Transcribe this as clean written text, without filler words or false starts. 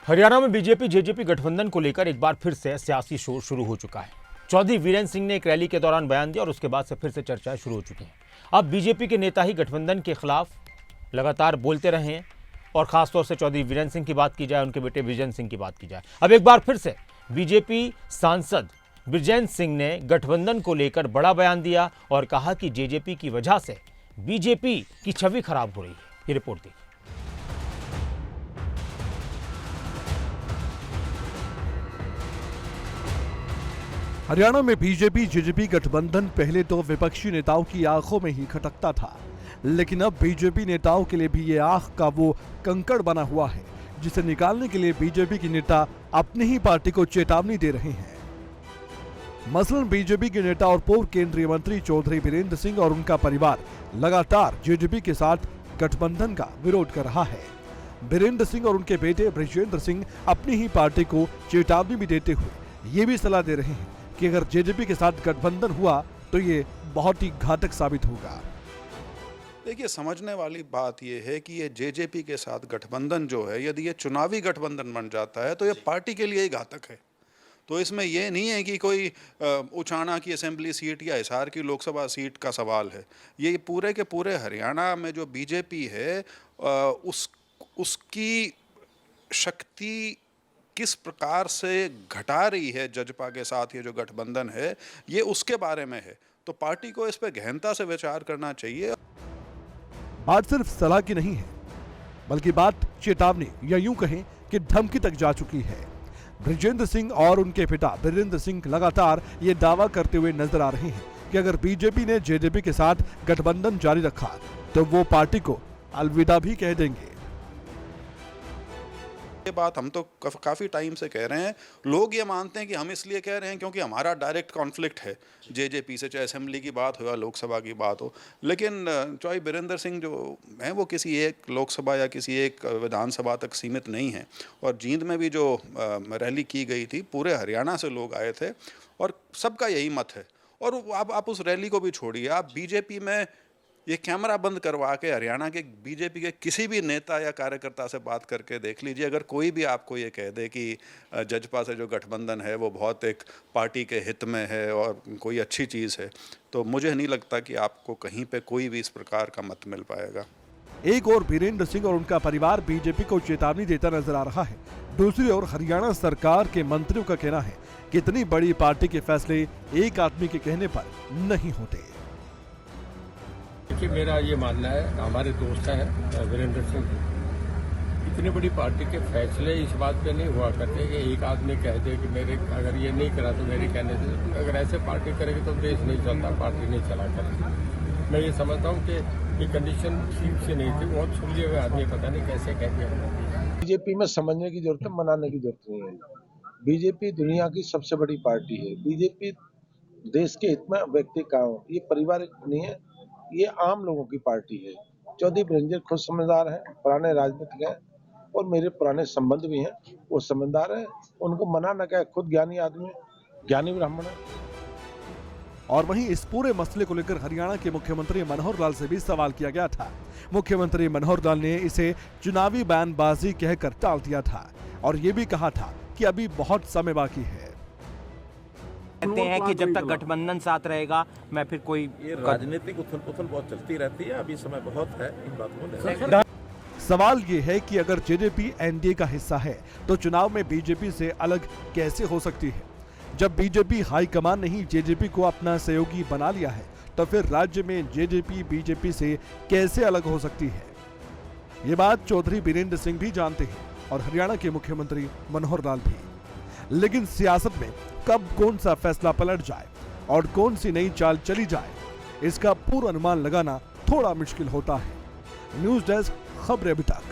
हरियाणा में BJP JJP गठबंधन को लेकर एक बार फिर से सियासी शोर शुरू हो चुका है। चौधरी वीरेंद्र सिंह ने एक रैली के दौरान बयान दिया और उसके बाद से फिर से चर्चाएं शुरू हो चुकी हैं। अब बीजेपी के नेता ही गठबंधन के खिलाफ लगातार बोलते रहे हैं और खासतौर से चौधरी वीरेंद्र सिंह की बात की जाए, उनके बेटे विजेंद्र सिंह की बात की जाए। अब एक बार फिर से बीजेपी सांसद विजेंद्र सिंह ने गठबंधन को लेकर बड़ा बयान दिया और कहा कि जेजेपी की वजह से बीजेपी की छवि खराब हो रही है। ये रिपोर्ट देखिए। हरियाणा में बीजेपी जेजेपी गठबंधन पहले तो विपक्षी नेताओं की आंखों में ही खटकता था, लेकिन अब बीजेपी नेताओं के लिए भी ये आंख का वो कंकड़ बना हुआ है जिसे निकालने के लिए बीजेपी के नेता अपनी ही पार्टी को चेतावनी दे रहे हैं। मसलन बीजेपी के नेता और पूर्व केंद्रीय मंत्री चौधरी वीरेंद्र सिंह और उनका परिवार लगातार जेजेपी के साथ गठबंधन का विरोध कर रहा है। वीरेंद्र सिंह और उनके बेटे बृजेंद्र सिंह अपनी ही पार्टी को चेतावनी भी देते हुए ये भी सलाह दे रहे हैं कि अगर जेजेपी के साथ गठबंधन हुआ तो ये बहुत ही घातक साबित होगा। देखिए, समझने वाली बात यह है कि ये जेजेपी के साथ गठबंधन जो है, यदि ये चुनावी गठबंधन बन जाता है तो ये पार्टी के लिए ही घातक है। तो इसमें यह नहीं है कि कोई उचाना की असेंबली सीट या हिसार की लोकसभा सीट का सवाल है। ये पूरे के पूरे हरियाणा में जो बीजेपी है उसकी शक्ति किस प्रकार से घटा रही है जजपा के साथ ये जो गठबंधन है, ये उसके बारे में है। तो पार्टी को इस पे गहनता से विचार करना चाहिए। बात सिर्फ सलाह की नहीं है, बल्कि बात चेतावनी या यूं कहें कि धमकी तक जा चुकी है। बृजेंद्र सिंह और उनके पिता वीरेंद्र सिंह लगातार ये दावा करते हुए नजर आ रहे हैं कि अगर बीजेपी ने जेजेपी के साथ गठबंधन जारी रखा तो वो पार्टी को अलविदा भी कह देंगे। ये बात हम तो काफ़ी टाइम से कह रहे हैं। लोग ये मानते हैं कि हम इसलिए कह रहे हैं क्योंकि हमारा डायरेक्ट कॉन्फ्लिक्ट है जेजेपी से, चाहे असेंबली की बात हो या लोकसभा की बात हो। लेकिन चौधरी वीरेंद्र सिंह जो हैं वो किसी एक लोकसभा या किसी एक विधानसभा तक सीमित नहीं हैं। और जींद में भी जो रैली की गई थी, पूरे हरियाणा से लोग आए थे और सबका यही मत है। और आप उस रैली को भी छोड़िए, आप बीजेपी में ये कैमरा बंद करवा के हरियाणा के बीजेपी के किसी भी नेता या कार्यकर्ता से बात करके देख लीजिए। अगर कोई भी आपको ये कह दे कि जजपा से जो गठबंधन है वो बहुत एक पार्टी के हित में है और कोई अच्छी चीज़ है, तो मुझे नहीं लगता कि आपको कहीं पे कोई भी इस प्रकार का मत मिल पाएगा। एक और वीरेंद्र सिंह और उनका परिवार बीजेपी को चेतावनी देता नजर आ रहा है। दूसरी ओर हरियाणा सरकार के मंत्रियों का कहना है कि इतनी बड़ी पार्टी के फैसले एक आदमी के कहने पर नहीं होते। देखिए, मेरा ये मानना है, हमारे दोस्त हैं वीरेंद्र सिंह, इतनी बड़ी पार्टी के फैसले इस बात पे नहीं हुआ करते कि एक आदमी कह दे कि मेरे अगर ये नहीं करा तो मेरे कहने से, अगर ऐसे पार्टी करेगी तो देश नहीं चलता, पार्टी नहीं चला करेगी। मैं ये समझता हूँ कि ये कंडीशन ठीक से नहीं थी। बहुत सुलझे हुए आदमी पता नहीं कैसे कह दिया। बीजेपी में समझने की जरूरत है, मनाने की जरूरत नहीं है। बीजेपी दुनिया की सबसे बड़ी पार्टी है। बीजेपी देश के हित में व्यक्ति का हो, ये पारिवारिक नहीं है, ये आम लोगों की पार्टी है। चौधरी वीरेंद्र खुद समझदार हैं, पुराने राजनीतिक हैं और मेरे पुराने संबंध भी हैं। वो समझदार है, उनको मना न कहे, खुद ज्ञानी आदमी, ज्ञानी ब्राह्मण है। और वहीं इस पूरे मसले को लेकर हरियाणा के मुख्यमंत्री मनोहर लाल से भी सवाल किया गया था। मुख्यमंत्री मनोहर लाल ने इसे चुनावी बयानबाजी कहकर टाल दिया था और ये भी कहा था कि अभी बहुत समय बाकी है। कहते हैं कि जब तक गठबंधन साथ रहेगा मैं फिर कोई ये राजनीतिक उथल पुथल बहुत चलती रहती है। अभी समय बहुत है इन बातों में। सवाल ये है कि अगर जेजेपी एनडीए का हिस्सा है तो चुनाव में बीजेपी से अलग कैसे हो सकती है। जब बीजेपी हाईकमान ने ही जेजेपी को अपना सहयोगी बना लिया है तो फिर राज्य में जेजेपी बीजेपी से कैसे अलग हो सकती है। ये बात चौधरी वीरेंद्र सिंह भी जानते हैं और हरियाणा के मुख्यमंत्री मनोहर लाल भी। लेकिन सियासत में कब कौन सा फैसला पलट जाए और कौन सी नई चाल चली जाए, इसका पूर्वानुमान लगाना थोड़ा मुश्किल होता है। न्यूज़ डेस्क, खबरें अभी तक।